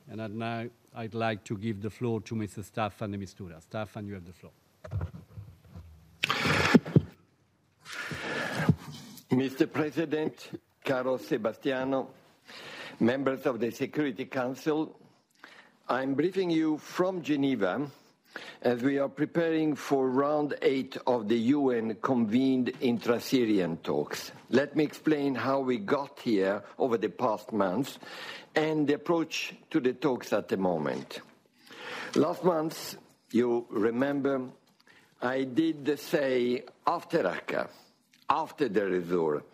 And now I'd like to give the floor to Mr. Staffan and Mistura. Staffan, you have the floor. Mr. President, caro Sebastiano, members of the Security Council, I'm briefing you from Geneva as we are preparing for round 8 of the UN-convened intra-Syrian talks. Let me explain how we got here over the past months and the approach to the talks at the moment. Last month, you remember, I did say after Raqqa, after the resort,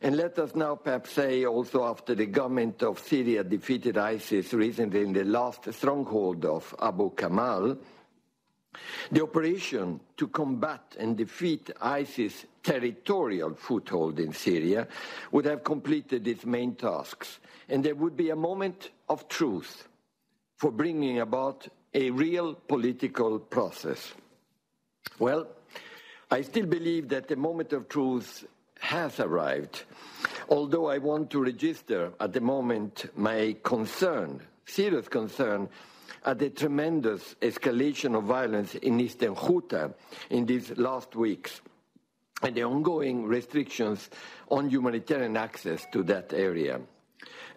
and let us now perhaps say also after the government of Syria defeated ISIS recently in the last stronghold of Abu Kamal, the operation to combat and defeat ISIS' territorial foothold in Syria would have completed its main tasks, and there would be a moment of truth for bringing about a real political process. Well, I still believe that the moment of truth has arrived, although I want to register at the moment my concern, serious concern, at the tremendous escalation of violence in eastern Ghouta in these last weeks and the ongoing restrictions on humanitarian access to that area.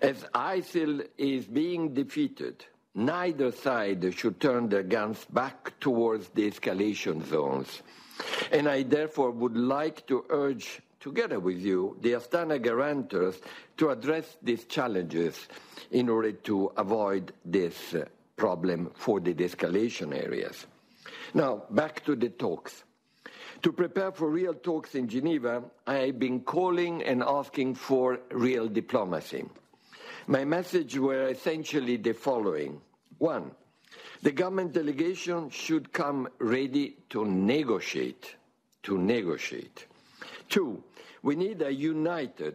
As ISIL is being defeated, neither side should turn their guns back towards the escalation zones. And I therefore would like to urge, together with you, the Astana guarantors to address these challenges in order to avoid this problem for the de-escalation areas. Now, back to the talks. To prepare for real talks in Geneva, I've been calling and asking for real diplomacy. My message were essentially the following. 1, the government delegation should come ready to negotiate. 2, we need a united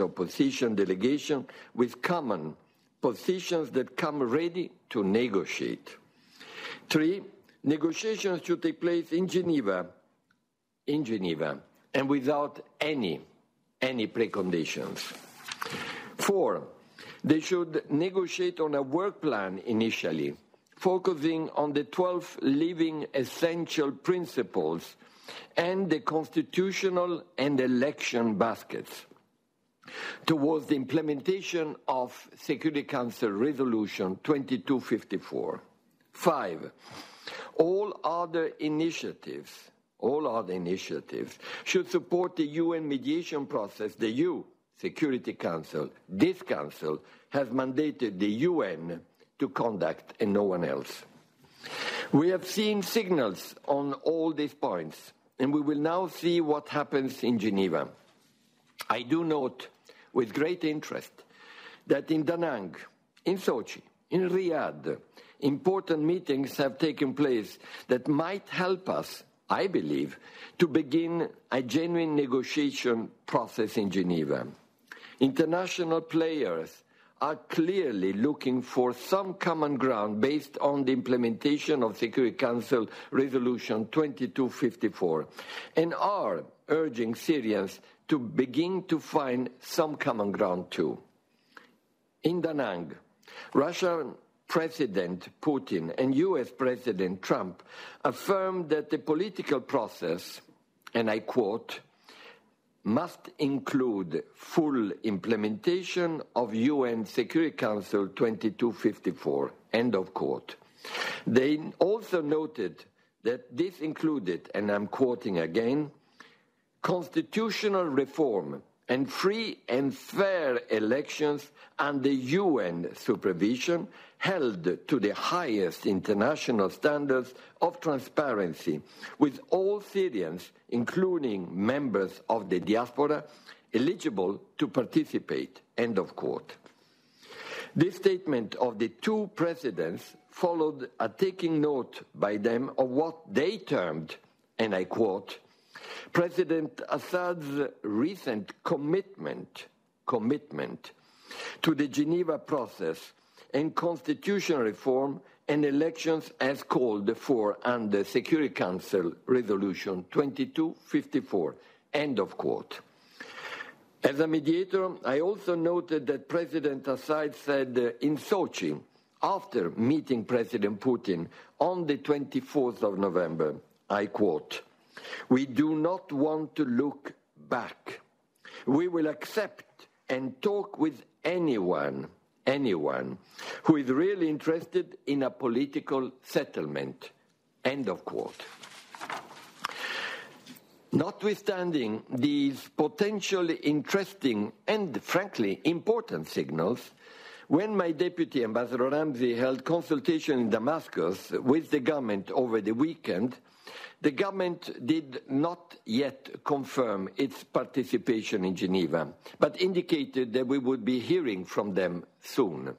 opposition delegation with common positions that come ready to negotiate. 3, negotiations should take place in Geneva, and without any preconditions. 4, they should negotiate on a work plan initially, focusing on the 12 living essential principles and the constitutional and election baskets towards the implementation of Security Council Resolution 2254. 5, all other initiatives should support the UN mediation process. The Security Council, this Council, has mandated the UN to conduct and no one else. We have seen signals on all these points, and we will now see what happens in Geneva. I do note with great interest that in Da Nang, in Sochi, in Riyadh, important meetings have taken place that might help us, I believe, to begin a genuine negotiation process in Geneva. International players are clearly looking for some common ground based on the implementation of Security Council Resolution 2254 and are urging Syrians to begin to find some common ground too. In Da Nang, Russian President Putin and US President Trump affirmed that the political process, and I quote, must include full implementation of UN Security Council 2254, end of quote. They also noted that this included, and I'm quoting again, constitutional reform and free and fair elections under UN supervision held to the highest international standards of transparency, with all Syrians, including members of the diaspora, eligible to participate, end of quote. This statement of the two presidents followed a taking note by them of what they termed, and I quote, President Assad's recent commitment to the Geneva process and constitutional reform and elections as called for under Security Council Resolution 2254, end of quote. As a mediator, I also noted that President Assad said in Sochi, after meeting President Putin on the 24th of November, I quote, "We do not want to look back. We will accept and talk with anyone who is really interested in a political settlement." End of quote. Notwithstanding these potentially interesting and frankly important signals, when my deputy, Ambassador Ramsey, held consultation in Damascus with the government over the weekend, the government did not yet confirm its participation in Geneva, but indicated that we would be hearing from them soon.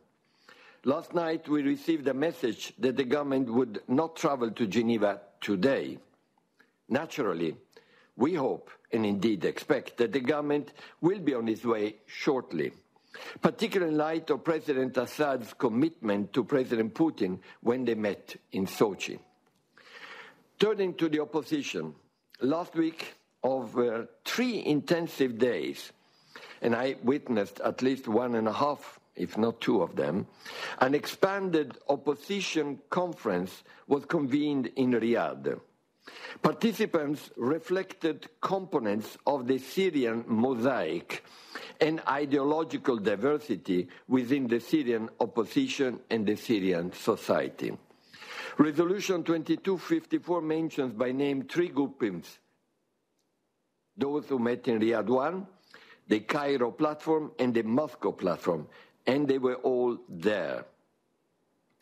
Last night we received a message that the government would not travel to Geneva today. Naturally, we hope and indeed expect that the government will be on its way shortly, particularly in light of President Assad's commitment to President Putin when they met in Sochi. Turning to the opposition, last week over 3 intensive days, and I witnessed at least 1.5, if not 2 of them, an expanded opposition conference was convened in Riyadh. Participants reflected components of the Syrian mosaic and ideological diversity within the Syrian opposition and the Syrian society. Resolution 2254 mentions by name 3 groupings: those who met in Riyadh 1, the Cairo platform, and the Moscow platform, and they were all there.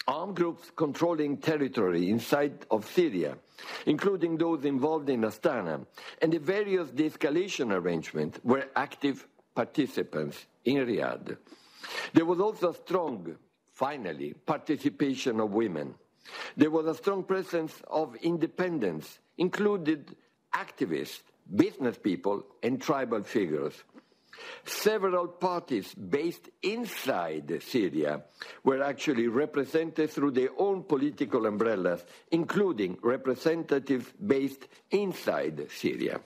Armed groups controlling territory inside of Syria, including those involved in Astana, and the various de-escalation arrangements were active participants in Riyadh. There was also a strong, finally, participation of women. There was a strong presence of independents, included activists, business people, and tribal figures. Several parties based inside Syria were actually represented through their own political umbrellas, including representatives based inside Syria.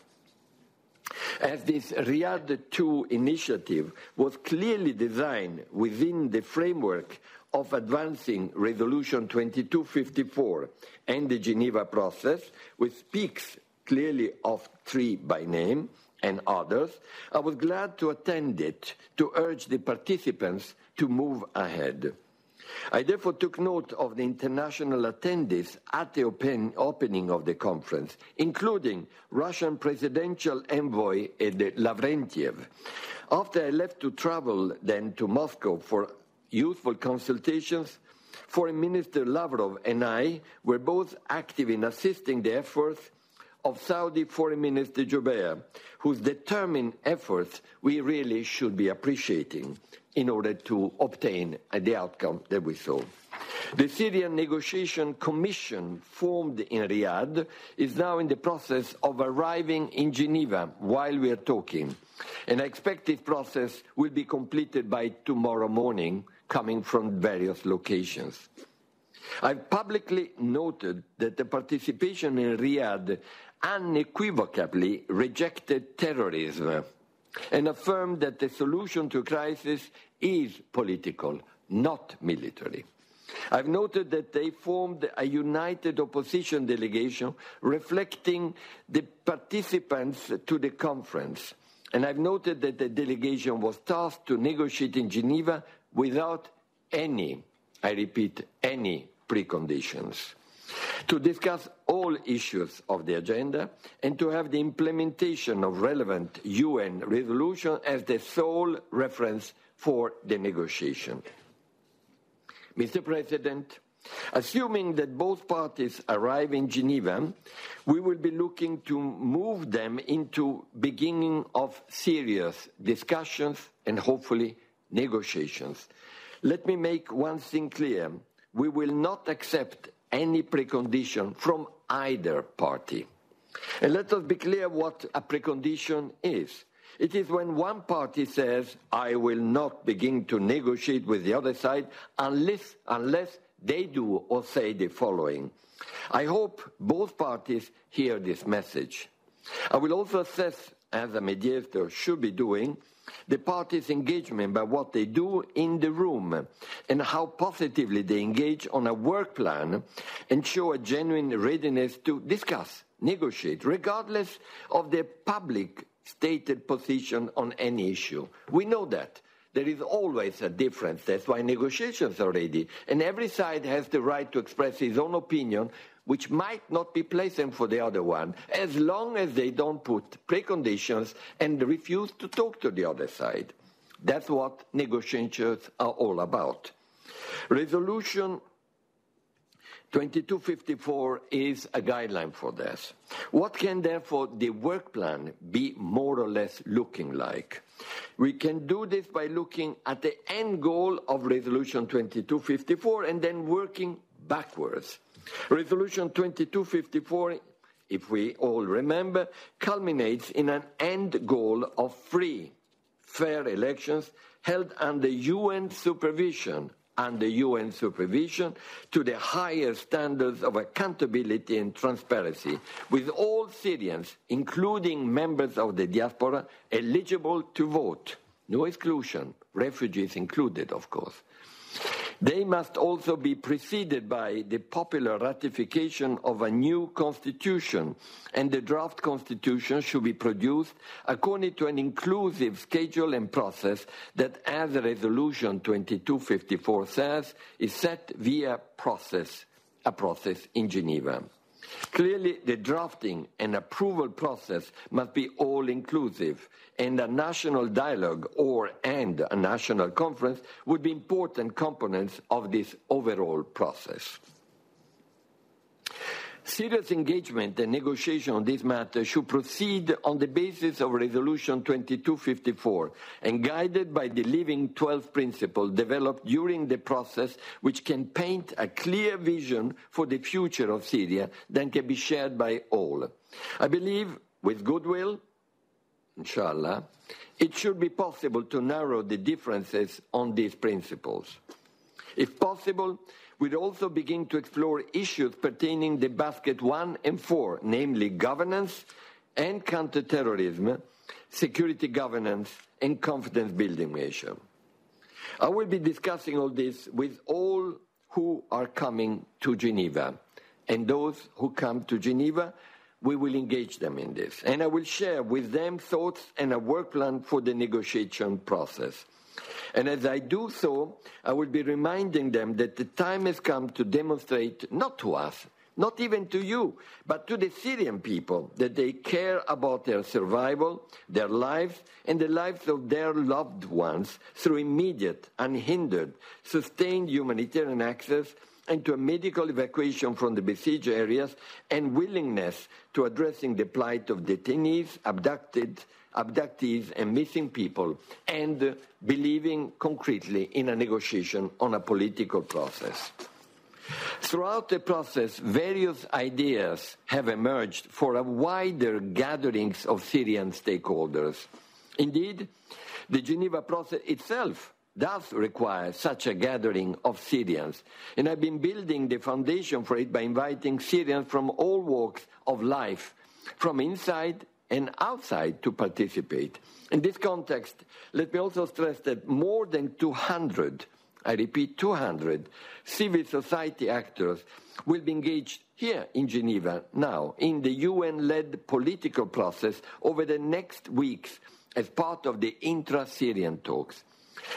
As this Riyadh II initiative was clearly designed within the framework of advancing Resolution 2254 and the Geneva process, which speaks clearly of 3 by name, and others, I was glad to attend it to urge the participants to move ahead. I therefore took note of the international attendees at the opening of the conference, including Russian presidential envoy Lavrentiev. After I left to travel then to Moscow for useful consultations, Foreign Minister Lavrov and I were both active in assisting the efforts of Saudi Foreign Minister Jubeir, whose determined efforts we really should be appreciating in order to obtain the outcome that we saw. The Syrian Negotiation Commission formed in Riyadh is now in the process of arriving in Geneva while we are talking, and I expect this process will be completed by tomorrow morning, coming from various locations. I've publicly noted that the participation in Riyadh unequivocally rejected terrorism and affirmed that the solution to crisis is political, not military. I've noted that they formed a united opposition delegation reflecting the participants to the conference, and I've noted that the delegation was tasked to negotiate in Geneva without any, I repeat, any preconditions, to discuss all issues of the agenda and to have the implementation of relevant UN resolution as the sole reference for the negotiation. Mr. President, assuming that both parties arrive in Geneva, we will be looking to move them into beginning of serious discussions and hopefully negotiations. Let me make one thing clear. We will not accept any precondition from either party. And let us be clear what a precondition is. It is when one party says, I will not begin to negotiate with the other side unless they do or say the following. I hope both parties hear this message. I will also assess, as a mediator should be doing, the parties' engagement by what they do in the room and how positively they engage on a work plan and show a genuine readiness to discuss, negotiate, regardless of their public stated position on any issue. We know that. There is always a difference. That's why negotiations are ready. And every side has the right to express his own opinion, which might not be pleasant for the other one, as long as they don't put preconditions and refuse to talk to the other side. That's what negotiations are all about. Resolution 2254 is a guideline for this. What can, therefore, the work plan be more or less looking like? We can do this by looking at the end goal of Resolution 2254 and then working backwards. Resolution 2254, if we all remember, culminates in an end goal of free, fair elections held under UN supervision to the higher standards of accountability and transparency, with all Syrians, including members of the diaspora, eligible to vote. No exclusion, refugees included, of course. They must also be preceded by the popular ratification of a new constitution, and the draft constitution should be produced according to an inclusive schedule and process that, as Resolution 2254 says, is set via a process in Geneva. Clearly, the drafting and approval process must be all-inclusive, and a national dialogue and a national conference would be important components of this overall process. Serious engagement and negotiation on this matter should proceed on the basis of Resolution 2254 and guided by the Living 12 principle developed during the process, which can paint a clear vision for the future of Syria that can be shared by all. I believe, with goodwill, inshallah, it should be possible to narrow the differences on these principles. If possible, we'd also begin to explore issues pertaining to basket 1 and 4, namely governance and counterterrorism, security governance, and confidence-building measures. I will be discussing all this with all who are coming to Geneva, and those who come to Geneva, we will engage them in this, and I will share with them thoughts and a work plan for the negotiation process. And as I do so, I will be reminding them that the time has come to demonstrate, not to us, not even to you, but to the Syrian people, that they care about their survival, their lives, and the lives of their loved ones through immediate, unhindered, sustained humanitarian access and to a medical evacuation from the besieged areas, and willingness to addressing the plight of detainees, abductees and missing people, and believing concretely in a negotiation on a political process. Throughout the process, various ideas have emerged for a wider gatherings of Syrian stakeholders. Indeed, the Geneva process itself does require such a gathering of Syrians, and I've been building the foundation for it by inviting Syrians from all walks of life, from inside and outside, to participate. In this context, let me also stress that more than 200, I repeat 200, civil society actors will be engaged here in Geneva now in the UN-led political process over the next weeks as part of the intra-Syrian talks.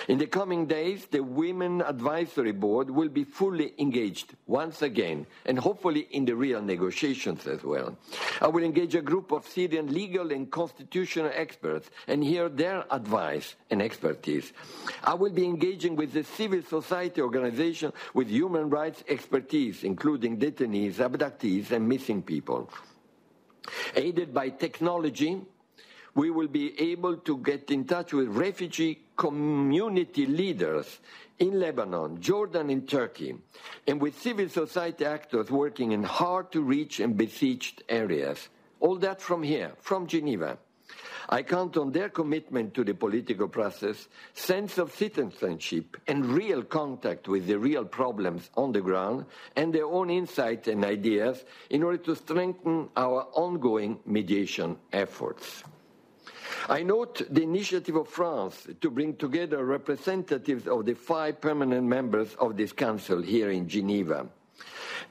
In the coming days, the Women Advisory Board will be fully engaged once again, and hopefully in the real negotiations as well. I will engage a group of Syrian legal and constitutional experts and hear their advice and expertise. I will be engaging with the civil society organization with human rights expertise, including detainees, abductees, and missing people. Aided by technology, we will be able to get in touch with refugee community leaders in Lebanon, Jordan, and Turkey, and with civil society actors working in hard-to-reach and besieged areas. All that from here, from Geneva. I count on their commitment to the political process, sense of citizenship, and real contact with the real problems on the ground, and their own insights and ideas in order to strengthen our ongoing mediation efforts. I note the initiative of France to bring together representatives of the 5 permanent members of this council here in Geneva.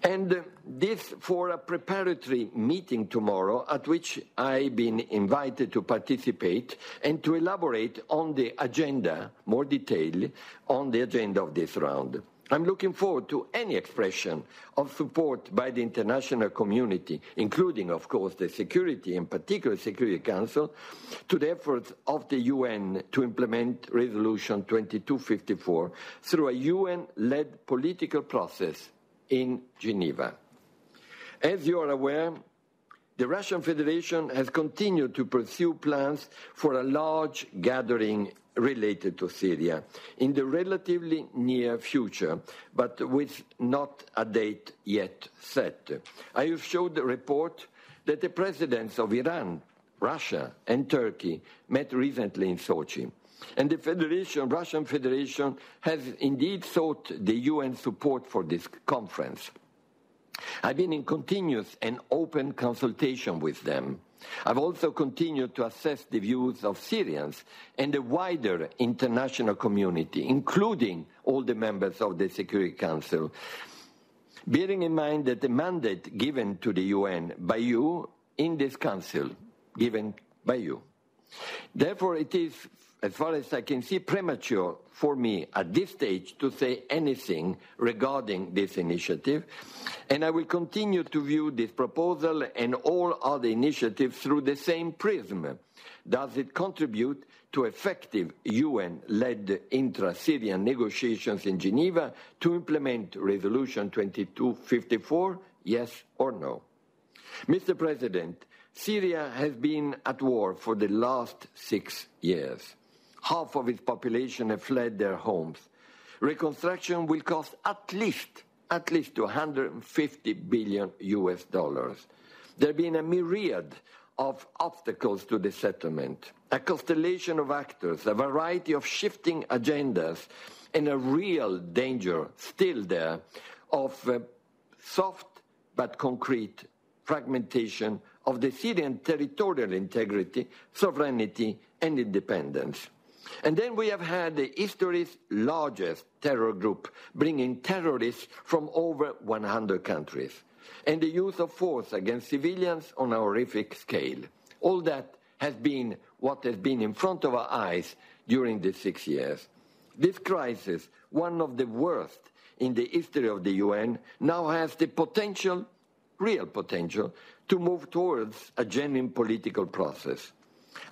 And this for a preparatory meeting tomorrow at which I've been invited to participate and to elaborate on the agenda, more detail, on the agenda of this round. I'm looking forward to any expression of support by the international community, including, of course, the Security, in particular Security Council, to the efforts of the UN to implement Resolution 2254 through a UN-led political process in Geneva. As you are aware, the Russian Federation has continued to pursue plans for a large gathering related to Syria in the relatively near future, but with not a date yet set. I have showed the report that the presidents of Iran, Russia, and Turkey met recently in Sochi. And the Russian Federation has indeed sought the UN support for this conference. I've been in continuous and open consultation with them. I've also continued to assess the views of Syrians and the wider international community, including all the members of the Security Council, bearing in mind that the mandate given to the UN by you in this council, given by you. Therefore, it is, as far as I can see, premature for me at this stage to say anything regarding this initiative, and I will continue to view this proposal and all other initiatives through the same prism. Does it contribute to effective UN-led intra-Syrian negotiations in Geneva to implement Resolution 2254, yes or no? Mr. President, Syria has been at war for the last 6 years. Half of its population have fled their homes. Reconstruction will cost at least $150 billion. There have been a myriad of obstacles to the settlement, a constellation of actors, a variety of shifting agendas, and a real danger still there of soft but concrete fragmentation of the Syrian territorial integrity, sovereignty, and independence. And then we have had the history's largest terror group, bringing terrorists from over 100 countries, and the use of force against civilians on a horrific scale. All that has been what has been in front of our eyes during these 6 years. This crisis, one of the worst in the history of the UN, now has the potential, real potential, to move towards a genuine political process.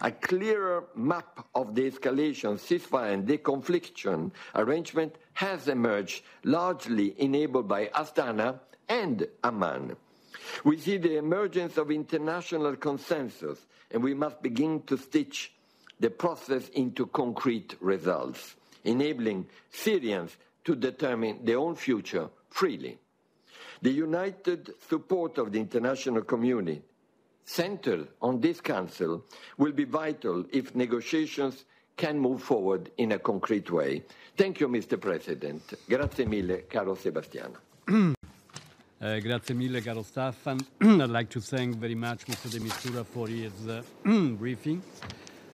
A clearer map of the escalation, ceasefire, and deconfliction arrangement has emerged, largely enabled by Astana and Amman. We see the emergence of international consensus, and we must begin to stitch the process into concrete results, enabling Syrians to determine their own future freely. The united support of the international community, centered on this Council, will be vital if negotiations can move forward in a concrete way. Thank you, Mr. President. Grazie mille, caro Sebastiano. Grazie mille, caro Staffan. I'd like to thank very much Mr. de Mistura for his briefing.